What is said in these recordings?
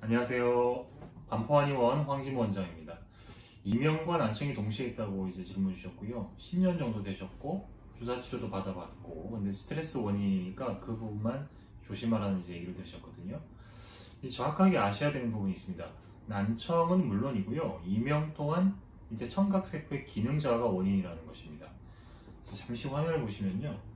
안녕하세요. 반포한의원 황진모 원장입니다. 이명과 난청이 동시에 있다고 이제 질문 주셨고요. 10년 정도 되셨고 주사 치료도 받아봤고, 근데 스트레스 원인이니까 그 부분만 조심하라는 이제 얘기를 들으셨거든요. 이제 정확하게 아셔야 되는 부분이 있습니다. 난청은 물론이고요. 이명 또한 이제 청각세포의 기능 저하가 원인이라는 것입니다. 잠시 화면을 보시면요.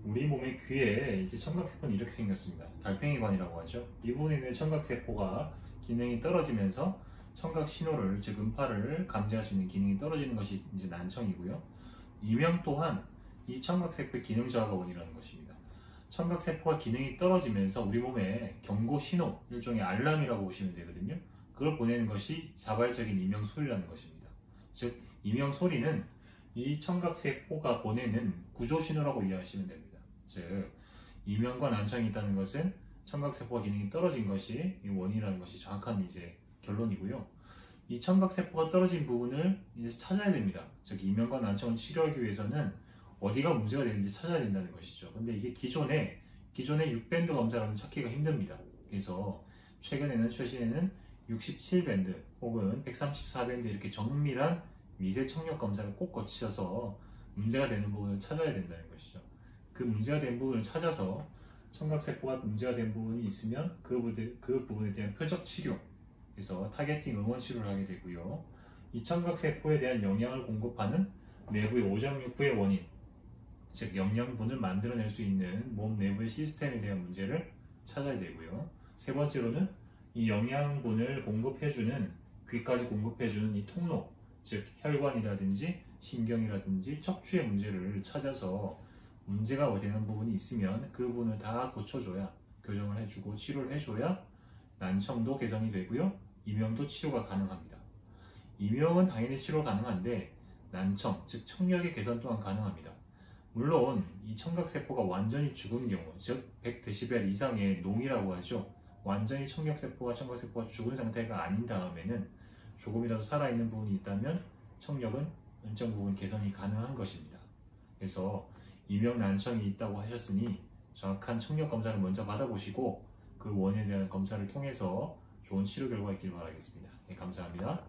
우리 몸의 귀에 이제 청각세포는 이렇게 생겼습니다. 달팽이관이라고 하죠. 이 부분에 있는 청각세포가 기능이 떨어지면서 청각 신호를, 즉 음파를 감지할 수 있는 기능이 떨어지는 것이 이제 난청이고요. 이명 또한 이 청각세포의 기능 저하가 원인이라는 것입니다. 청각세포가 기능이 떨어지면서 우리 몸에 경고 신호, 일종의 알람이라고 보시면 되거든요. 그걸 보내는 것이 자발적인 이명 소리라는 것입니다. 즉, 이명 소리는 이 청각세포가 보내는 구조 신호라고 이해하시면 됩니다. 즉, 이명과 난청이 있다는 것은 청각세포가 기능이 떨어진 것이 원인이라는 것이 정확한 이제 결론이고요. 이 청각세포가 떨어진 부분을 이제 찾아야 됩니다. 즉, 이명과 난청을 치료하기 위해서는 어디가 문제가 되는지 찾아야 된다는 것이죠. 근데 이게 기존에 6밴드 검사로는 찾기가 힘듭니다. 그래서 최신에는 67밴드 혹은 134밴드 이렇게 정밀한 미세 청력 검사를 꼭 거치셔서 문제가 되는 부분을 찾아야 된다는 것이죠. 그 문제가 된 부분을 찾아서 청각세포가 문제가 된 부분이 있으면 그 부분에 대한 표적 치료, 그래서 타겟팅 응원 치료를 하게 되고요. 이 청각세포에 대한 영양을 공급하는 내부의 오장육부의 원인, 즉 영양분을 만들어낼 수 있는 몸 내부의 시스템에 대한 문제를 찾아야 되고요. 세 번째로는 이 영양분을 공급해주는, 귀까지 공급해주는 이 통로, 즉 혈관이라든지 신경이라든지 척추의 문제를 찾아서 문제가 되는 부분이 있으면 그 부분을 다 고쳐줘야, 교정을 해주고 치료를 해줘야 난청도 개선이 되고요. 이명도 치료가 가능합니다. 이명은 당연히 치료 가능한데 난청, 즉 청력의 개선 또한 가능합니다. 물론 이 청각세포가 완전히 죽은 경우, 즉 100dB 이상의 농이라고 하죠. 완전히 청각세포가 죽은 상태가 아닌 다음에는 조금이라도 살아있는 부분이 있다면 청력은 일정 부분 개선이 가능한 것입니다. 그래서 이명 난청이 있다고 하셨으니 정확한 청력 검사를 먼저 받아보시고 그 원인에 대한 검사를 통해서 좋은 치료 결과가 있길 바라겠습니다. 네, 감사합니다.